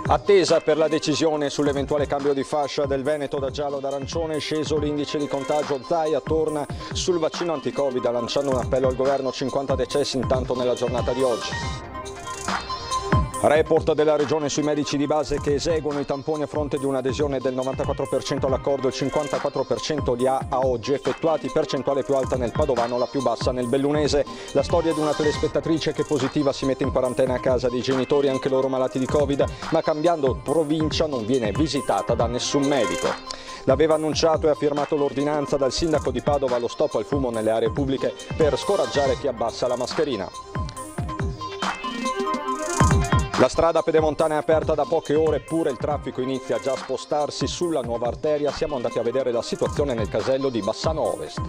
Attesa per la decisione sull'eventuale cambio di fascia del Veneto da giallo ad arancione, è sceso l'indice di contagio. Zaia torna sul vaccino anti-Covid lanciando un appello al governo, 50 decessi intanto nella giornata di oggi. Report della regione sui medici di base che eseguono i tamponi a fronte di un'adesione del 94% all'accordo, il 54% li ha a oggi effettuati, percentuale più alta nel padovano, la più bassa nel bellunese. La storia di una telespettatrice che positiva si mette in quarantena a casa dei genitori, anche loro malati di Covid, ma cambiando provincia non viene visitata da nessun medico. L'aveva annunciato e ha firmato l'ordinanza dal sindaco di Padova allo stop al fumo nelle aree pubbliche per scoraggiare chi abbassa la mascherina. La strada pedemontana è aperta da poche ore, eppure il traffico inizia già a spostarsi sulla nuova arteria. Siamo andati a vedere la situazione nel casello di Bassano Ovest.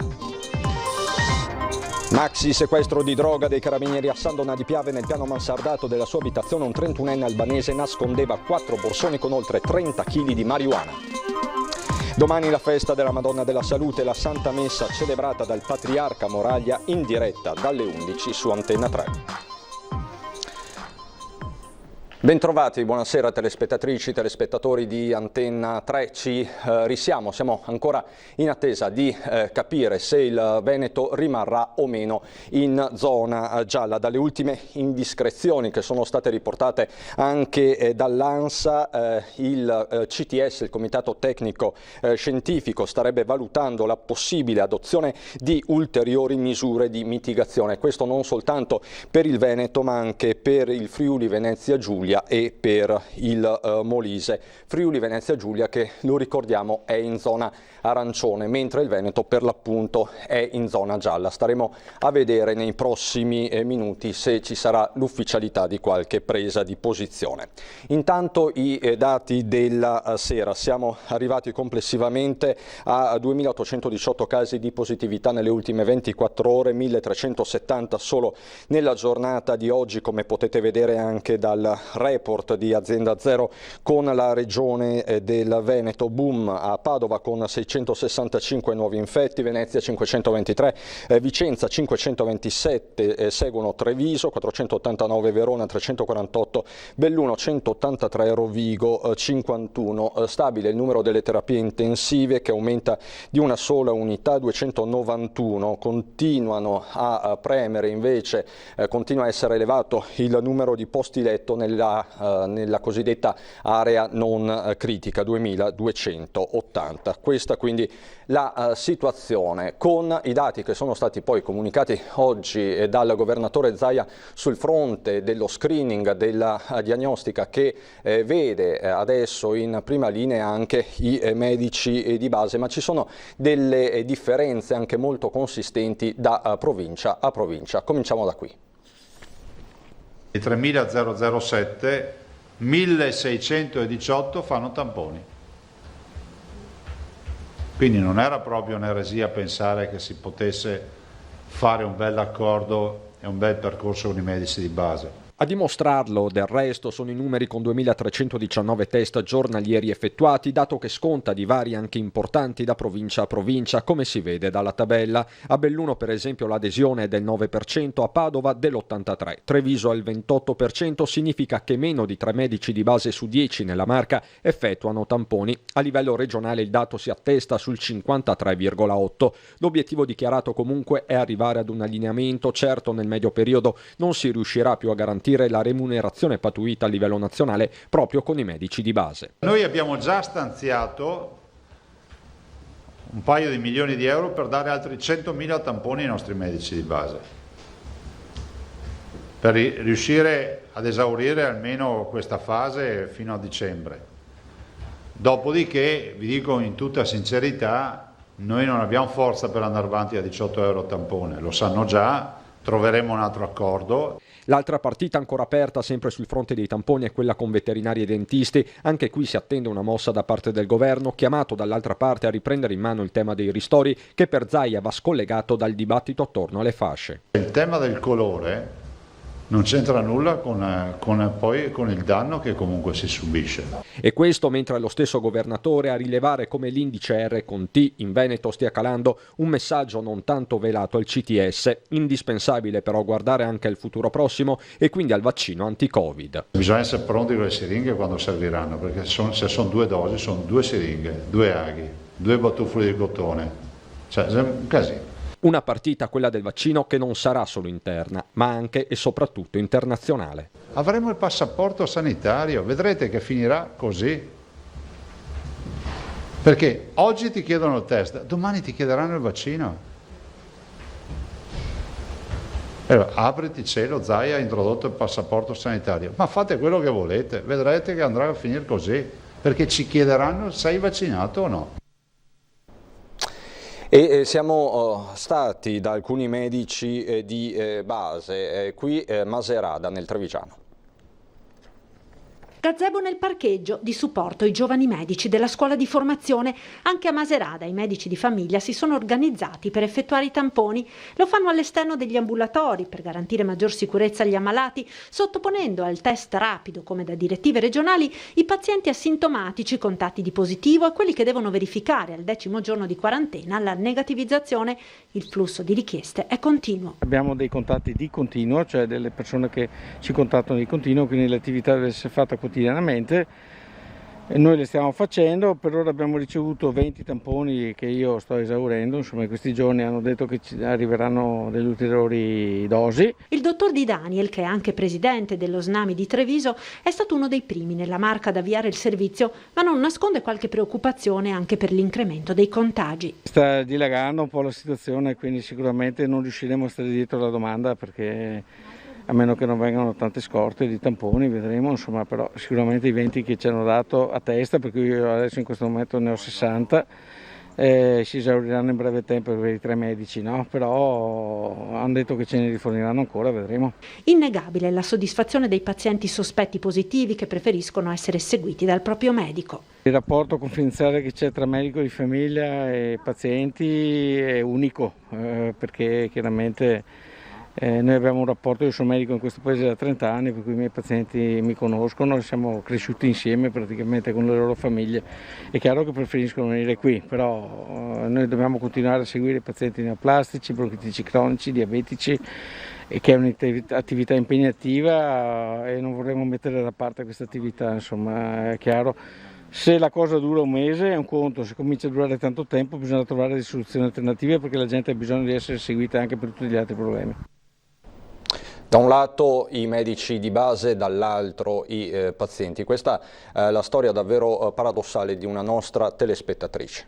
Maxi sequestro di droga dei carabinieri a Sandona di Piave. Nel piano mansardato della sua abitazione un 31enne albanese nascondeva 4 borsoni con oltre 30 kg di marijuana. Domani la festa della Madonna della Salute, la Santa Messa celebrata dal Patriarca Moraglia in diretta dalle 11 su Antenna 3. Bentrovati, buonasera telespettatrici, telespettatori di Antenna 3, ci risiamo, siamo ancora in attesa di capire se il Veneto rimarrà o meno in zona gialla. Dalle ultime indiscrezioni che sono state riportate anche dall'ANSA, il CTS, il Comitato Tecnico Scientifico, starebbe valutando la possibile adozione di ulteriori misure di mitigazione. Questo non soltanto per il Veneto ma anche per il Friuli Venezia Giulia e per il Molise. Friuli Venezia Giulia che, lo ricordiamo, è in zona arancione, mentre il Veneto per l'appunto è in zona gialla. Staremo a vedere nei prossimi minuti se ci sarà l'ufficialità di qualche presa di posizione. Intanto i dati della sera: siamo arrivati complessivamente a 2.818 casi di positività nelle ultime 24 ore, 1.370 solo nella giornata di oggi, come potete vedere anche dal report di Azienda Zero con la regione del Veneto. Boom a Padova con 665 nuovi infetti, Venezia 523, Vicenza 527, seguono Treviso 489, Verona 348, Belluno 183, Rovigo 51. Stabile il numero delle terapie intensive che aumenta di una sola unità, 291. Continuano a premere invece, continua a essere elevato il numero di posti letto nella cosiddetta area non critica, 2280. Questa quindi la situazione, con i dati che sono stati poi comunicati oggi dal governatore Zaia sul fronte dello screening, della diagnostica, che vede adesso in prima linea anche i medici di base, ma ci sono delle differenze anche molto consistenti da provincia a provincia. Cominciamo da qui. Di 3.007, 1.618 fanno tamponi. Quindi non era proprio un'eresia pensare che si potesse fare un bel accordo e un bel percorso con i medici di base. A dimostrarlo, del resto, sono i numeri con 2.319 test giornalieri effettuati, dato che sconta divari anche importanti da provincia a provincia, come si vede dalla tabella. A Belluno, per esempio, l'adesione è del 9%, a Padova dell'83%. Treviso al 28%, significa che meno di 3 medici di base su 10 nella Marca effettuano tamponi. A livello regionale il dato si attesta sul 53,8%. L'obiettivo dichiarato comunque è arrivare ad un allineamento. Certo, nel medio periodo non si riuscirà più a garantire la remunerazione pattuita a livello nazionale proprio con i medici di base. Noi abbiamo già stanziato un paio di milioni di euro per dare altri 100.000 tamponi ai nostri medici di base, per riuscire ad esaurire almeno questa fase fino a dicembre. Dopodiché, vi dico in tutta sincerità, noi non abbiamo forza per andare avanti a 18 euro a tampone, lo sanno già, troveremo un altro accordo. L'altra partita ancora aperta sempre sul fronte dei tamponi è quella con veterinari e dentisti. Anche qui si attende una mossa da parte del governo, chiamato dall'altra parte a riprendere in mano il tema dei ristori, che per Zaia va scollegato dal dibattito attorno alle fasce. Il tema del colore Non c'entra nulla poi con il danno che comunque si subisce. E questo mentre lo stesso governatore a rilevare come l'indice R con T in Veneto stia calando, un messaggio non tanto velato al CTS, indispensabile però guardare anche al futuro prossimo e quindi al vaccino anti-Covid. Bisogna essere pronti con le siringhe quando serviranno, perché se sono 2 dosi, sono 2 siringhe, 2 aghi, 2 batuffoli di cotone, cioè è un casino. Una partita, quella del vaccino, che non sarà solo interna, ma anche e soprattutto internazionale. Avremo il passaporto sanitario, vedrete che finirà così. Perché oggi ti chiedono il test, domani ti chiederanno il vaccino. Allora, apriti cielo, Zaia ha introdotto il passaporto sanitario, ma fate quello che volete, vedrete che andrà a finire così, perché ci chiederanno sei vaccinato o no. E siamo stati da alcuni medici di base, qui Maserada nel Trevigiano. Gazebo nel parcheggio, di supporto ai giovani medici della scuola di formazione. Anche a Maserada i medici di famiglia si sono organizzati per effettuare i tamponi. Lo fanno all'esterno degli ambulatori per garantire maggior sicurezza agli ammalati, sottoponendo al test rapido, come da direttive regionali, i pazienti asintomatici, contatti di positivo e quelli che devono verificare al 10° giorno di quarantena la negativizzazione. Il flusso di richieste è continuo. Abbiamo dei contatti di continuo, cioè delle persone che ci contattano di continuo, quindi l'attività deve essere fatta quotidianamente e noi le stiamo facendo. Per ora abbiamo ricevuto 20 tamponi che io sto esaurendo, insomma in questi giorni hanno detto che ci arriveranno delle ulteriori dosi. Il dottor Di Daniel, che è anche presidente dello SNAMI di Treviso, è stato uno dei primi nella Marca ad avviare il servizio, ma non nasconde qualche preoccupazione anche per l'incremento dei contagi. Sta dilagando un po' la situazione, quindi sicuramente non riusciremo a stare dietro alla domanda, perché a meno che non vengano tante scorte di tamponi, vedremo, insomma, però sicuramente i 20 che ci hanno dato a testa, perché io adesso in questo momento ne ho 60, si esauriranno in breve tempo per i 3 medici, no? Però hanno detto che ce ne riforniranno ancora, vedremo. Innegabile la soddisfazione dei pazienti sospetti positivi che preferiscono essere seguiti dal proprio medico. Il rapporto confidenziale che c'è tra medico di famiglia e pazienti è unico, perché chiaramente noi abbiamo un rapporto, io sono medico in questo paese da 30 anni, per cui i miei pazienti mi conoscono, siamo cresciuti insieme praticamente con le loro famiglie. È chiaro che preferiscono venire qui, però noi dobbiamo continuare a seguire i pazienti neoplastici, bronchitici cronici, diabetici, e che è un'attività impegnativa e non vorremmo mettere da parte questa attività, insomma è chiaro. Se la cosa dura un mese è un conto, se comincia a durare tanto tempo bisogna trovare delle soluzioni alternative, perché la gente ha bisogno di essere seguita anche per tutti gli altri problemi. Da un lato i medici di base, dall'altro i pazienti. Questa è la storia davvero paradossale di una nostra telespettatrice.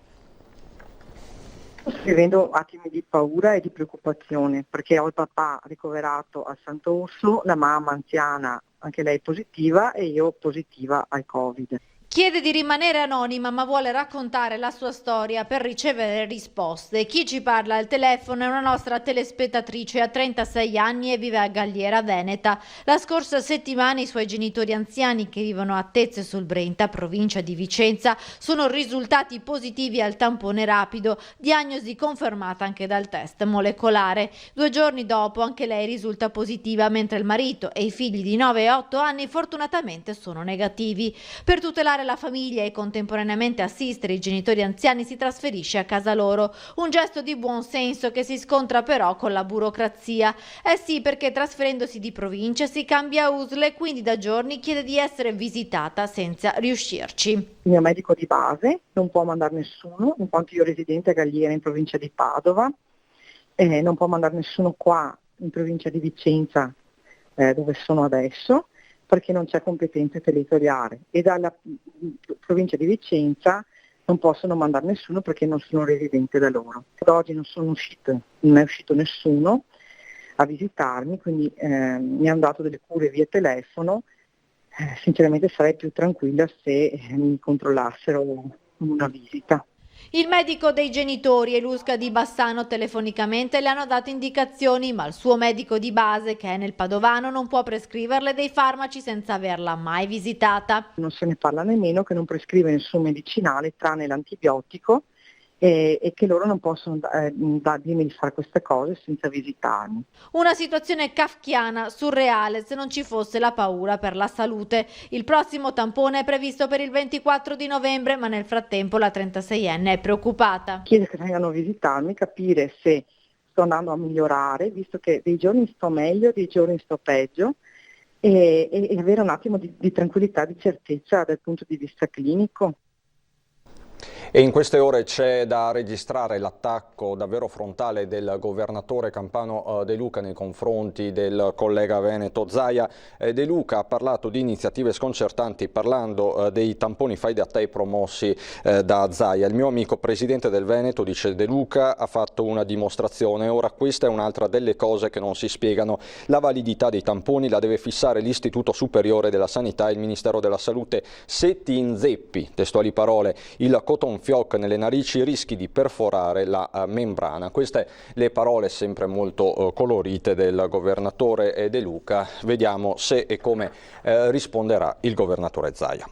Sto vivendo attimi di paura e di preoccupazione, perché ho il papà ricoverato a Sant'Orso, la mamma anziana, anche lei positiva, e io positiva al Covid. Chiede di rimanere anonima, ma vuole raccontare la sua storia per ricevere risposte. Chi ci parla al telefono è una nostra telespettatrice, ha 36 anni e vive a Galliera Veneta. La scorsa settimana i suoi genitori anziani, che vivono a Tezze sul Brenta, provincia di Vicenza, sono risultati positivi al tampone rapido, diagnosi confermata anche dal test molecolare. 2 giorni dopo anche lei risulta positiva, mentre il marito e i figli di 9 e 8 anni fortunatamente sono negativi. Per tutelare la famiglia e contemporaneamente assistere i genitori anziani si trasferisce a casa loro, un gesto di buon senso che si scontra però con la burocrazia. Eh sì, perché trasferendosi di provincia si cambia USL e quindi da giorni chiede di essere visitata senza riuscirci. Il mio medico di base non può mandare nessuno, in quanto io residente a Galliera in provincia di Padova, non può mandare nessuno qua in provincia di Vicenza, dove sono adesso, perché non c'è competenza territoriale, e dalla provincia di Vicenza non possono mandare nessuno perché non sono residente da loro. Ad oggi non è uscito nessuno a visitarmi, quindi mi hanno dato delle cure via telefono. Sinceramente sarei più tranquilla se mi controllassero una visita. Il medico dei genitori e l'USCA di Bassano telefonicamente le hanno dato indicazioni, ma il suo medico di base, che è nel Padovano, non può prescriverle dei farmaci senza averla mai visitata. Non se ne parla nemmeno, che non prescrive nessun medicinale tranne l'antibiotico e che loro non possono dirmi di fare queste cose senza visitarmi. Una situazione kafkiana, surreale, se non ci fosse la paura per la salute. Il prossimo tampone è previsto per il 24 di novembre, ma nel frattempo la 36enne è preoccupata. Chiedo che vengano a visitarmi, capire se sto andando a migliorare, visto che dei giorni sto meglio, dei giorni sto peggio, e avere un attimo di tranquillità, di certezza dal punto di vista clinico. E in queste ore c'è da registrare l'attacco davvero frontale del governatore campano De Luca nei confronti del collega veneto Zaia. De Luca ha parlato di iniziative sconcertanti parlando dei tamponi fai da te promossi da Zaia. Il mio amico presidente del Veneto, dice De Luca, ha fatto una dimostrazione. Ora questa è un'altra delle cose che non si spiegano. La validità dei tamponi la deve fissare l'Istituto Superiore della Sanità e il Ministero della Salute. Se ti inzeppi, testuali parole, il cotton fioc nelle narici rischi di perforare la membrana. Queste le parole sempre molto colorite del governatore De Luca. Vediamo se e come risponderà il governatore Zaia.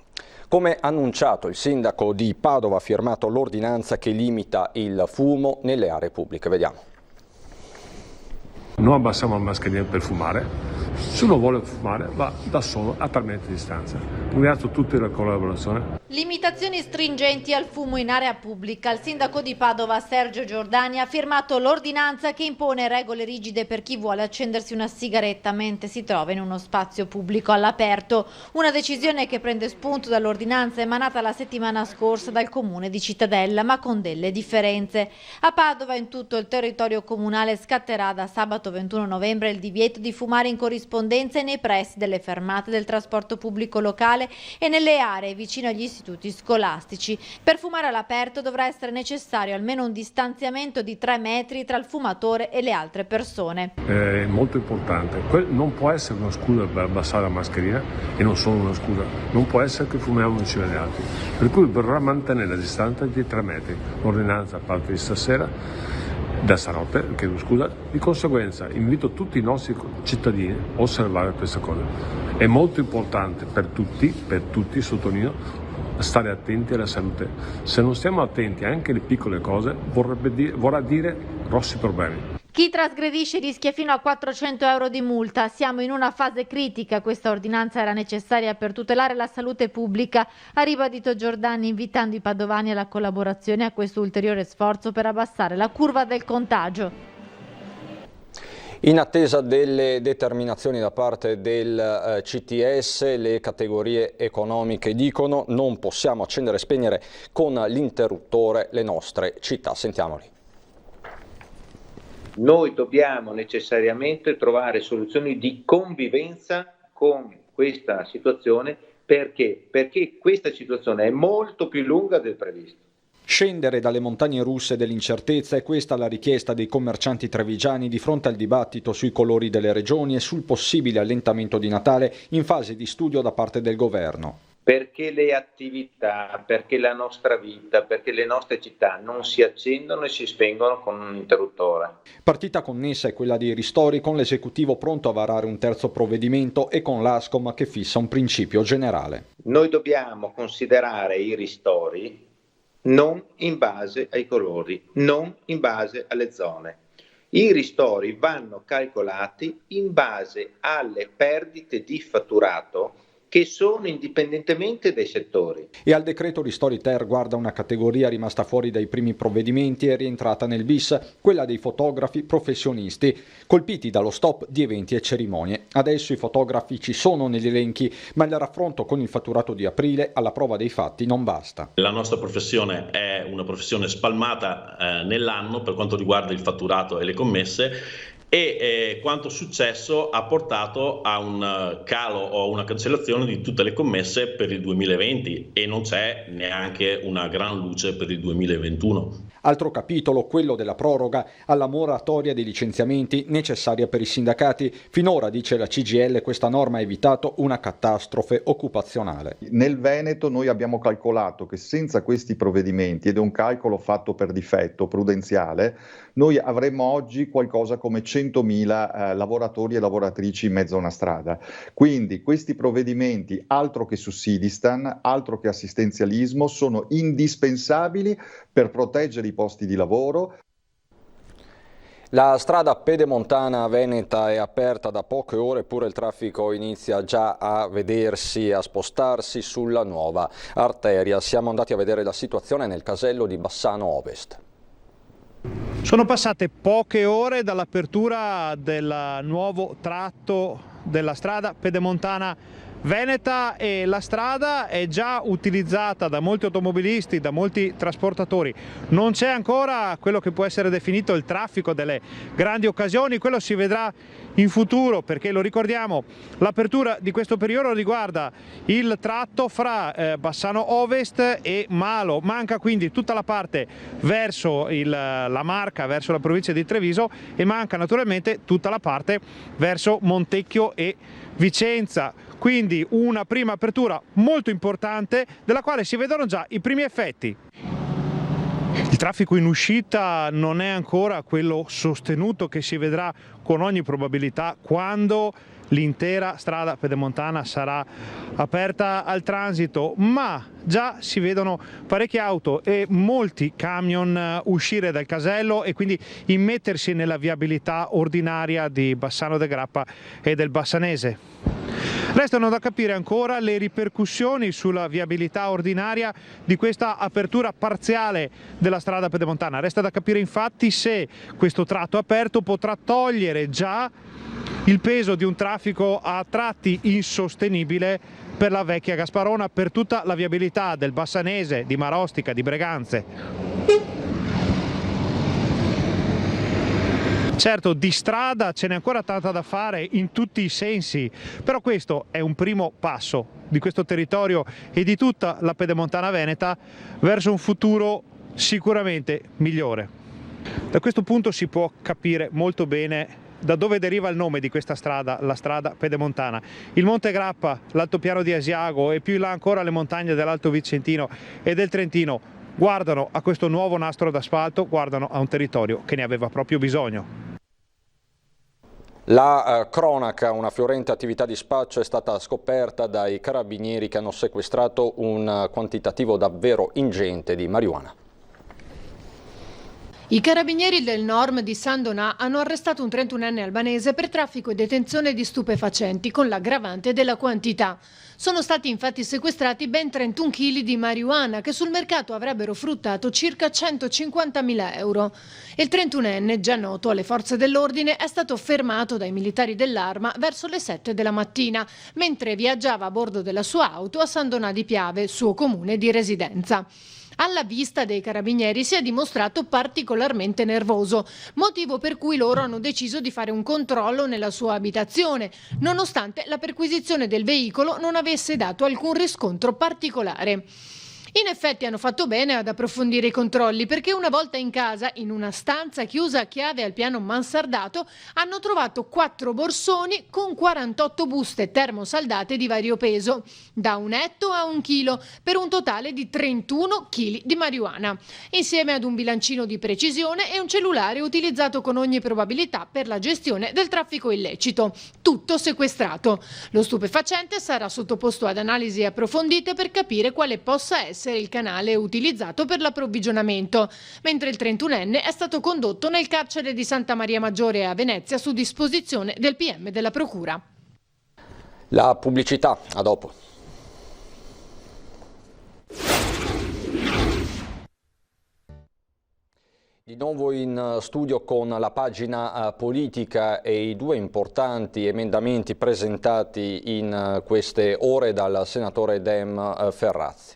Come annunciato, il sindaco di Padova ha firmato l'ordinanza che limita il fumo nelle aree pubbliche. Vediamo. Non abbassiamo la mascherina per fumare. Se uno vuole fumare va da solo a 3 metri di distanza. Ringrazio tutti per la collaborazione. Limitazioni stringenti al fumo in area pubblica. Il sindaco di Padova, Sergio Giordani, ha firmato l'ordinanza che impone regole rigide per chi vuole accendersi una sigaretta mentre si trova in uno spazio pubblico all'aperto. Una decisione che prende spunto dall'ordinanza emanata la settimana scorsa dal comune di Cittadella, ma con delle differenze. A Padova e in tutto il territorio comunale scatterà da sabato 21 novembre il divieto di fumare in corrispondenza e nei pressi delle fermate del trasporto pubblico locale e nelle aree vicino agli istituti scolastici. Per fumare all'aperto dovrà essere necessario almeno un distanziamento di 3 metri tra il fumatore e le altre persone. È molto importante. Non può essere una scusa per abbassare la mascherina e non solo una scusa. Non può essere che fumiamo vicino agli altri. Per cui verrà mantenere la distanza di 3 metri. L'ordinanza a parte di stasera. Da stanotte, chiedo scusa, di conseguenza invito tutti i nostri cittadini a osservare questa cosa. È molto importante per tutti, sottolineo, stare attenti alla salute. Se non stiamo attenti anche alle piccole cose, vorrà dire grossi problemi. Chi trasgredisce rischia fino a 400 euro di multa. Siamo in una fase critica, questa ordinanza era necessaria per tutelare la salute pubblica, ha ribadito Giordani, invitando i padovani alla collaborazione a questo ulteriore sforzo per abbassare la curva del contagio. In attesa delle determinazioni da parte del CTS, le categorie economiche dicono non possiamo accendere e spegnere con l'interruttore le nostre città. Sentiamoli. Noi dobbiamo necessariamente trovare soluzioni di convivenza con questa situazione perché questa situazione è molto più lunga del previsto. Scendere dalle montagne russe dell'incertezza è questa la richiesta dei commercianti trevigiani di fronte al dibattito sui colori delle regioni e sul possibile allentamento di Natale in fase di studio da parte del governo. Perché le attività, perché la nostra vita, perché le nostre città non si accendono e si spengono con un interruttore. Partita connessa è quella dei ristori, con l'esecutivo pronto a varare un terzo provvedimento e con l'Ascom che fissa un principio generale. Noi dobbiamo considerare i ristori non in base ai colori, non in base alle zone. I ristori vanno calcolati in base alle perdite di fatturato che sono indipendentemente dai settori. E al decreto ristori ter guarda una categoria rimasta fuori dai primi provvedimenti e rientrata nel bis, quella dei fotografi professionisti, colpiti dallo stop di eventi e cerimonie. Adesso i fotografi ci sono negli elenchi, ma il raffronto con il fatturato di aprile alla prova dei fatti non basta. La nostra professione è una professione spalmata nell'anno per quanto riguarda il fatturato e le commesse, e quanto successo ha portato a un calo o una cancellazione di tutte le commesse per il 2020 e non c'è neanche una gran luce per il 2021. Altro capitolo, quello della proroga alla moratoria dei licenziamenti necessaria per i sindacati. Finora, dice la CGIL, questa norma ha evitato una catastrofe occupazionale. Nel Veneto noi abbiamo calcolato che senza questi provvedimenti, ed è un calcolo fatto per difetto prudenziale, noi avremmo oggi qualcosa come 100 200.000 lavoratori e lavoratrici in mezzo a una strada. Quindi questi provvedimenti, altro che sussidistan, altro che assistenzialismo, sono indispensabili per proteggere i posti di lavoro. La strada pedemontana veneta è aperta da poche ore, eppure il traffico inizia già a vedersi, a spostarsi sulla nuova arteria. Siamo andati a vedere la situazione nel casello di Bassano Ovest. Sono passate poche ore dall'apertura del nuovo tratto della strada pedemontana veneta e la strada è già utilizzata da molti automobilisti, da molti trasportatori. Non c'è ancora quello che può essere definito il traffico delle grandi occasioni, quello si vedrà in futuro, perché lo ricordiamo, l'apertura di questo periodo riguarda il tratto fra Bassano Ovest e Malo. Manca quindi tutta la parte verso la Marca, verso la provincia di Treviso, e manca naturalmente tutta la parte verso Montecchio e Vicenza. Quindi una prima apertura molto importante, della quale si vedono già i primi effetti. Il traffico in uscita non è ancora quello sostenuto che si vedrà con ogni probabilità quando l'intera strada pedemontana sarà aperta al transito, ma già si vedono parecchie auto e molti camion uscire dal casello e quindi immettersi nella viabilità ordinaria di Bassano de Grappa e del Bassanese. Restano da capire ancora le ripercussioni sulla viabilità ordinaria di questa apertura parziale della strada pedemontana. Resta da capire infatti se questo tratto aperto potrà togliere già il peso di un traffico a tratti insostenibile per la vecchia Gasparona, per tutta la viabilità del Bassanese, di Marostica, di Breganze. Certo, di strada ce n'è ancora tanta da fare in tutti i sensi, però questo è un primo passo di questo territorio e di tutta la pedemontana veneta verso un futuro sicuramente migliore. Da questo punto si può capire molto bene da dove deriva il nome di questa strada, la strada pedemontana. Il Monte Grappa, l'altopiano di Asiago e più in là ancora le montagne dell'Alto Vicentino e del Trentino guardano a questo nuovo nastro d'asfalto, guardano a un territorio che ne aveva proprio bisogno. La cronaca, una fiorente attività di spaccio è stata scoperta dai carabinieri che hanno sequestrato un quantitativo davvero ingente di marijuana. I carabinieri del Norm di San Donà hanno arrestato un 31enne albanese per traffico e detenzione di stupefacenti con l'aggravante della quantità. Sono stati infatti sequestrati ben 31 kg di marijuana che sul mercato avrebbero fruttato circa 150.000 euro. Il 31enne, già noto alle forze dell'ordine, è stato fermato dai militari dell'Arma verso le 7 della mattina, mentre viaggiava a bordo della sua auto a San Donà di Piave, suo comune di residenza. Alla vista dei carabinieri si è dimostrato particolarmente nervoso, motivo per cui loro hanno deciso di fare un controllo nella sua abitazione, nonostante la perquisizione del veicolo non avesse dato alcun riscontro particolare. In effetti hanno fatto bene ad approfondire i controlli, perché una volta in casa, in una stanza chiusa a chiave al piano mansardato, hanno trovato 4 borsoni con 48 buste termosaldate di vario peso, da 1 etto a 1 chilo, per un totale di 31 kg di marijuana, insieme ad un bilancino di precisione e un cellulare utilizzato con ogni probabilità per la gestione del traffico illecito. Tutto sequestrato. Lo stupefacente sarà sottoposto ad analisi approfondite per capire quale possa essere il canale utilizzato per l'approvvigionamento, mentre il 31enne è stato condotto nel carcere di Santa Maria Maggiore a Venezia su disposizione del PM della Procura. La pubblicità, a dopo. Di nuovo in studio con la pagina politica e i 2 importanti emendamenti presentati in queste ore dal senatore Dem Ferrazzi.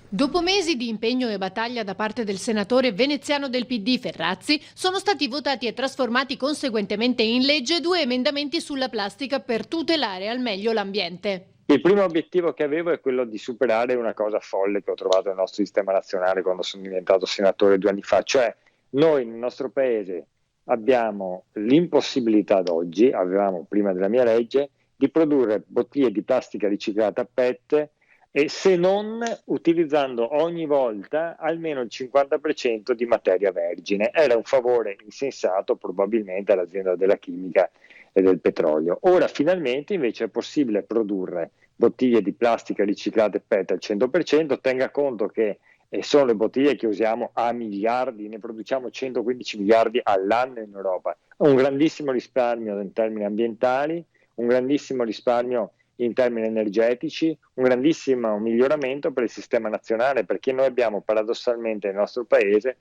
Dopo mesi di impegno e battaglia da parte del senatore veneziano del PD Ferrazzi, sono stati votati e trasformati conseguentemente in legge 2 emendamenti sulla plastica per tutelare al meglio l'ambiente. Il primo obiettivo che avevo è quello di superare una cosa folle che ho trovato nel nostro sistema nazionale quando sono diventato senatore 2 anni fa, cioè noi nel nostro paese abbiamo l'impossibilità ad oggi, avevamo prima della mia legge, di produrre bottiglie di plastica riciclata PET e se non utilizzando ogni volta almeno il 50% di materia vergine. Era un favore insensato probabilmente all'azienda della chimica e del petrolio. Ora finalmente invece è possibile produrre bottiglie di plastica riciclate PET al 100%, tenga conto che sono le bottiglie che usiamo a miliardi, ne produciamo 115 miliardi all'anno in Europa. Un grandissimo risparmio in termini ambientali, un grandissimo risparmio in termini energetici, un grandissimo miglioramento per il sistema nazionale, perché noi abbiamo paradossalmente nel nostro paese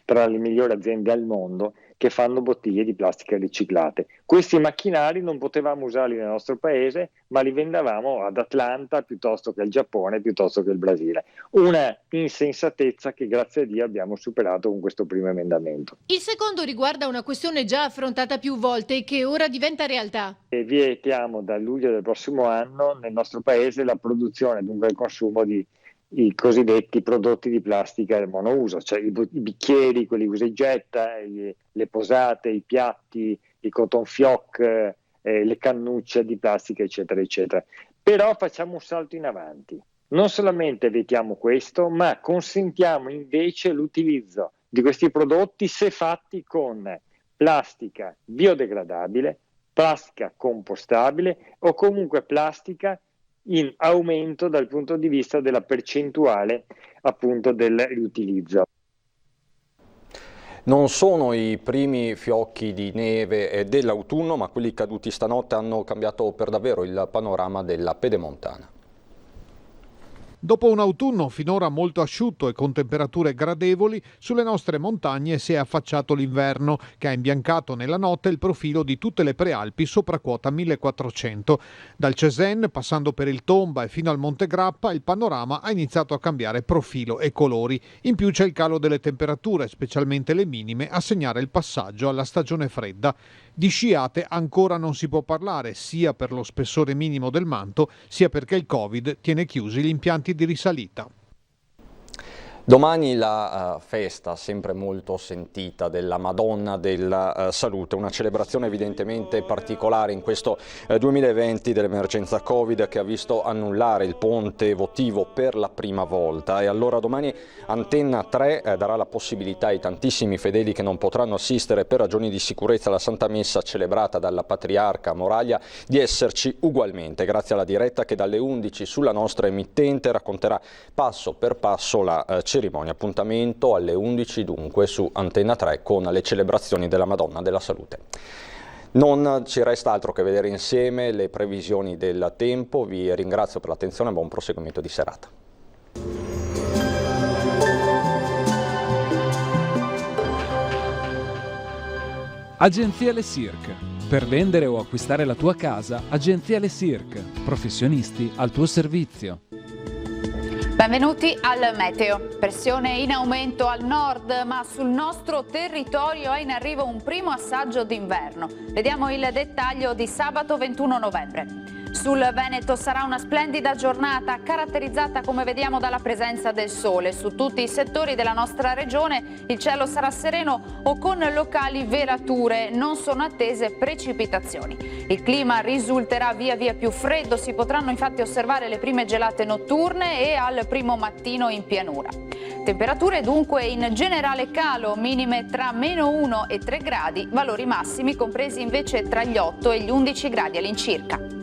tra le migliori aziende al mondo che fanno bottiglie di plastica riciclate. Questi macchinari non potevamo usarli nel nostro paese, ma li vendavamo ad Atlanta piuttosto che al Giappone, piuttosto che al Brasile. Una insensatezza che grazie a Dio abbiamo superato con questo primo emendamento. Il secondo riguarda una questione già affrontata più volte e che ora diventa realtà. E vietiamo da luglio del prossimo anno nel nostro paese la produzione, dunque il consumo di i cosiddetti prodotti di plastica monouso, cioè i bicchieri, quelli usa e getta, le posate, i piatti, i cotton fioc, le cannucce di plastica, eccetera, eccetera. Però facciamo un salto in avanti. Non solamente vietiamo questo, ma consentiamo invece l'utilizzo di questi prodotti se fatti con plastica biodegradabile, plastica compostabile o comunque plastica in aumento dal punto di vista della percentuale appunto del riutilizzo. Non sono i primi fiocchi di neve dell'autunno, ma quelli caduti stanotte hanno cambiato per davvero il panorama della Pedemontana. Dopo un autunno finora molto asciutto e con temperature gradevoli, sulle nostre montagne si è affacciato l'inverno, che ha imbiancato nella notte il profilo di tutte le prealpi sopra quota 1400. Dal Cesène, passando per il Tomba e fino al Monte Grappa, il panorama ha iniziato a cambiare profilo e colori. In più c'è il calo delle temperature, specialmente le minime, a segnare il passaggio alla stagione fredda. Di sciate ancora non si può parlare, sia per lo spessore minimo del manto, sia perché il Covid tiene chiusi gli impianti di risalita. Domani la festa, sempre molto sentita, della Madonna della Salute, una celebrazione evidentemente particolare in questo 2020 dell'emergenza Covid che ha visto annullare il ponte votivo per la prima volta, e allora domani Antenna 3 darà la possibilità ai tantissimi fedeli che non potranno assistere per ragioni di sicurezza alla Santa Messa celebrata dalla Patriarca Moralia di esserci ugualmente, grazie alla diretta che dalle 11 sulla nostra emittente racconterà passo per passo la cerimonia. Appuntamento alle 11 dunque su Antenna 3 con le celebrazioni della Madonna della Salute. Non ci resta altro che vedere insieme le previsioni del tempo. Vi ringrazio per l'attenzione e buon proseguimento di serata. Agenzia Le Cirque. Per vendere o acquistare la tua casa, Agenzia Le Cirque. Professionisti al tuo servizio. Benvenuti al meteo. Pressione in aumento al nord, ma sul nostro territorio è in arrivo un primo assaggio d'inverno. Vediamo il dettaglio di sabato 21 novembre. Sul Veneto sarà una splendida giornata caratterizzata, come vediamo, dalla presenza del sole. Su tutti i settori della nostra regione il cielo sarà sereno o con locali velature, non sono attese precipitazioni. Il clima risulterà via via più freddo, si potranno infatti osservare le prime gelate notturne e al primo mattino in pianura. Temperature dunque in generale calo, minime tra -1 e 3 gradi, valori massimi compresi invece tra gli 8 e gli 11 gradi all'incirca.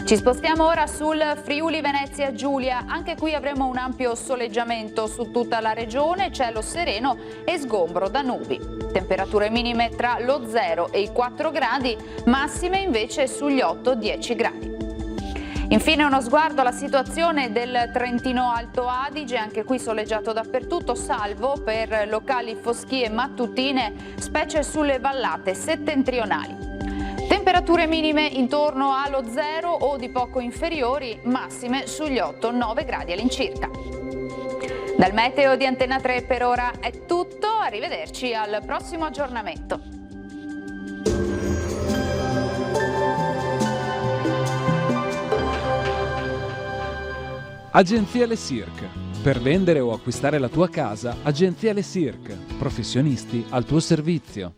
Ci spostiamo ora sul Friuli Venezia Giulia, anche qui avremo un ampio soleggiamento su tutta la regione, cielo sereno e sgombro da nubi. Temperature minime tra lo 0 e i 4 gradi, massime invece sugli 8-10 gradi. Infine uno sguardo alla situazione del Trentino Alto Adige, anche qui soleggiato dappertutto, salvo per locali foschie mattutine, specie sulle vallate settentrionali. Temperature minime intorno allo 0 o di poco inferiori, massime sugli 8-9 gradi all'incirca. Dal meteo di Antenna 3 per ora è tutto, arrivederci al prossimo aggiornamento. Agenzia Le Cirque. Per vendere o acquistare la tua casa, Agenzia Le Cirque. Professionisti al tuo servizio.